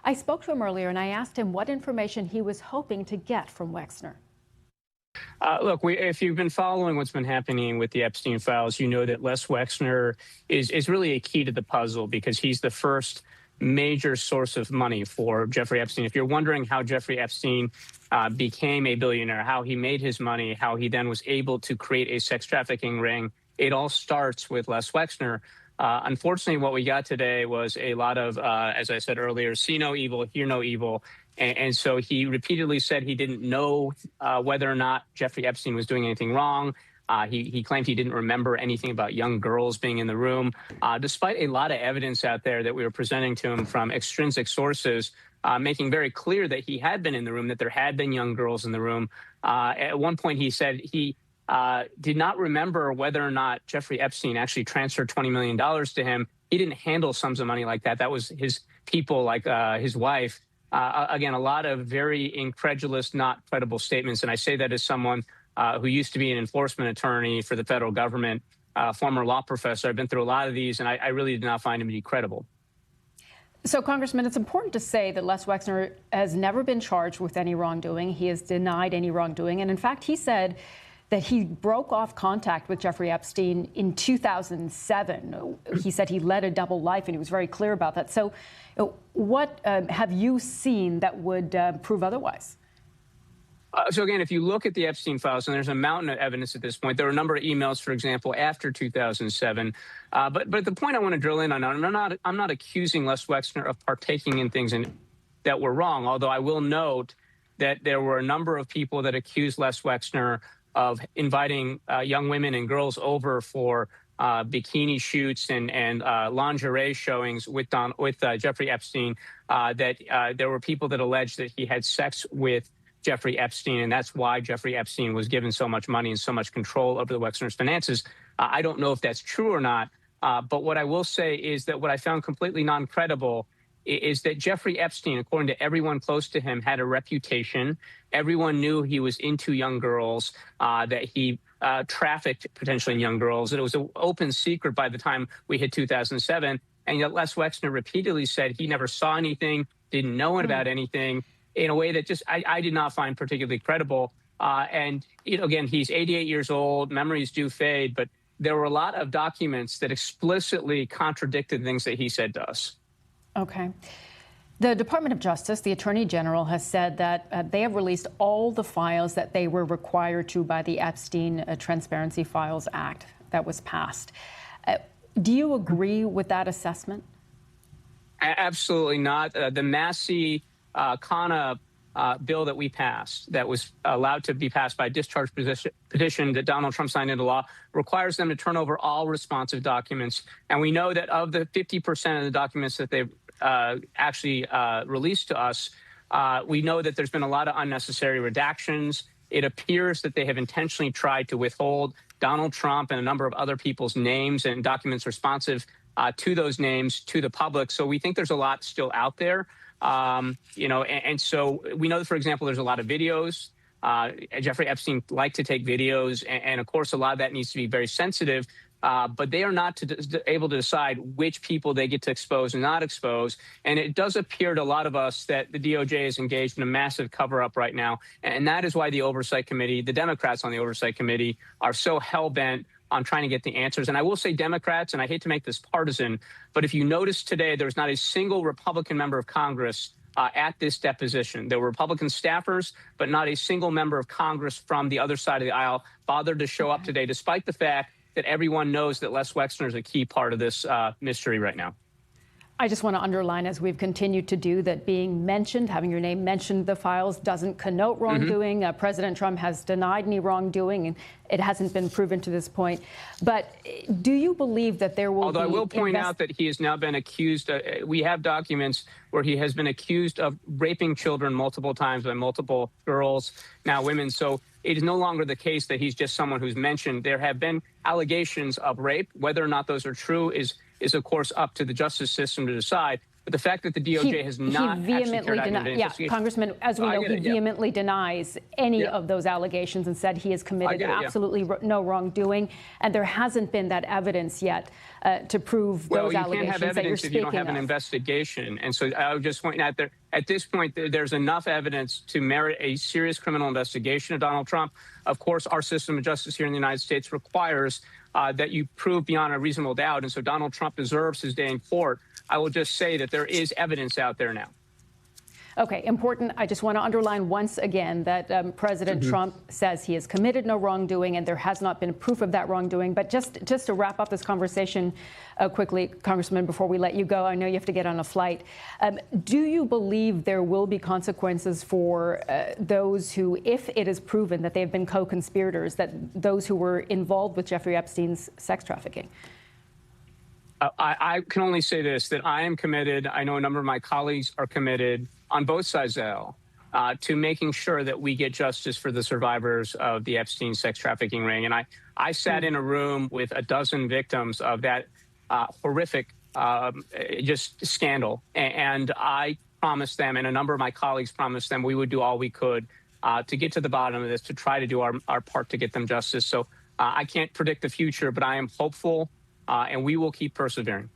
I spoke to him earlier and I asked him what information he was hoping to get from Wexner. Look, if you've been following what's been happening with the Epstein files, you know that Les Wexner is really a key to the puzzle because he's the first major source of money for Jeffrey Epstein. If you're wondering how Jeffrey Epstein became a billionaire, how he made his money, how he then was able to create a sex trafficking ring, it all starts with Les Wexner. Unfortunately, what we got today was a lot of, as I said earlier, see no evil, hear no evil. And so he repeatedly said he didn't know whether or not Jeffrey Epstein was doing anything wrong. He claimed he didn't remember anything about young girls being in the room, despite a lot of evidence out there that we were presenting to him from extrinsic sources, making very clear that he had been in the room, that there had been young girls in the room. At one point, he said he did not remember whether or not Jeffrey Epstein actually transferred $20 million to him. He didn't handle sums of money like that. That was his people, like his wife. Again, a lot of very incredulous, not credible statements. And I say that as someone who used to be an enforcement attorney for the federal government, former law professor. I've been through a lot of these, and I really did not find him to be credible. So, Congressman, it's important to say that Les Wexner has never been charged with any wrongdoing. He has denied any wrongdoing. And in fact, he said that he broke off contact with Jeffrey Epstein in 2007. He said he led a double life, and he was very clear about that. So what have you seen that would prove otherwise? So again, if you look at the Epstein files, and there's a mountain of evidence at this point, there are a number of emails, for example, after 2007. But the point I want to drill in on, I'm not accusing Les Wexner of partaking in things that were wrong, although I will note that there were a number of people that accused Les Wexner of inviting young women and girls over for bikini shoots and lingerie showings with Jeffrey Epstein, that there were people that alleged that he had sex with Jeffrey Epstein, and that's why Jeffrey Epstein was given so much money and so much control over the Wexner's finances. I don't know if that's true or not, but what I will say is that what I found completely non-credible is that Jeffrey Epstein, according to everyone close to him, had a reputation. Everyone knew he was into young girls, that he trafficked potentially in young girls. It was an open secret by the time we hit 2007. And yet Les Wexner repeatedly said he never saw anything, didn't know about anything, in a way that just I did not find particularly credible. And, again, he's 88 years old. Memories do fade. But there were a lot of documents that explicitly contradicted things that he said to us. Okay. The Department of Justice, the Attorney General, has said that they have released all the files that they were required to by the Epstein Transparency Files Act that was passed. Do you agree with that assessment? Absolutely not. The Massey Kana bill that we passed, that was allowed to be passed by a discharge petition that Donald Trump signed into law, requires them to turn over all responsive documents. And we know that of the 50% of the documents that they've actually released to us, we know that there's been a lot of unnecessary redactions. It appears that they have intentionally tried to withhold Donald Trump and a number of other people's names and documents responsive to those names to the public. So we think there's a lot still out there. And so we know that, for example, there's a lot of videos. Jeffrey Epstein liked to take videos. And of course, a lot of that needs to be very sensitive. But they are not able to decide which people they get to expose and not expose. And it does appear to a lot of us that the DOJ is engaged in a massive cover-up right now. And that is why the Oversight Committee, the Democrats on the Oversight Committee, are so hell-bent on trying to get the answers. And I will say Democrats, and I hate to make this partisan, but if you notice today, there's not a single Republican member of Congress at this deposition. There were Republican staffers, but not a single member of Congress from the other side of the aisle bothered to show up today, despite the fact that everyone knows that Les Wexner is a key part of this mystery right now. I just want to underline, as we've continued to do, that being mentioned, having your name mentioned, the files doesn't connote wrongdoing. President Trump has denied any wrongdoing, and it hasn't been proven to this point. But do you believe that there will Although I will point out that he has now been accused, we have documents where he has been accused of raping children multiple times by multiple girls, now women. So it is no longer the case that he's just someone who's mentioned. There have been allegations of rape. Whether or not those are true is of course, up to the justice system to decide. But the fact that the DOJ has not he vehemently denies. Yeah, Congressman, as we know, he vehemently denies any of those allegations and said he has committed absolutely no wrongdoing, and there hasn't been that evidence yet to prove those allegations that you're speaking of. Well, you can't have evidence if you don't have an investigation, and so I would just point out there. At this point, there's enough evidence to merit a serious criminal investigation of Donald Trump. Of course, our system of justice here in the United States requires that you prove beyond a reasonable doubt. And so Donald Trump deserves his day in court. I will just say that there is evidence out there now. Okay, important. I just want to underline once again that President Trump says he has committed no wrongdoing and there has not been proof of that wrongdoing. But just to wrap up this conversation quickly, Congressman, before we let you go, I know you have to get on a flight. Do you believe there will be consequences for those who, if it is proven that they have been co-conspirators, that those who were involved with Jeffrey Epstein's sex trafficking? I can only say this, that I am committed. I know a number of my colleagues are committed on both sides of the aisle to making sure that we get justice for the survivors of the Epstein sex trafficking ring. And I sat in a room with a dozen victims of that horrific just scandal. And I promised them, and a number of my colleagues promised them, we would do all we could to get to the bottom of this, to try to do our part to get them justice. So I can't predict the future, but I am hopeful, and we will keep persevering.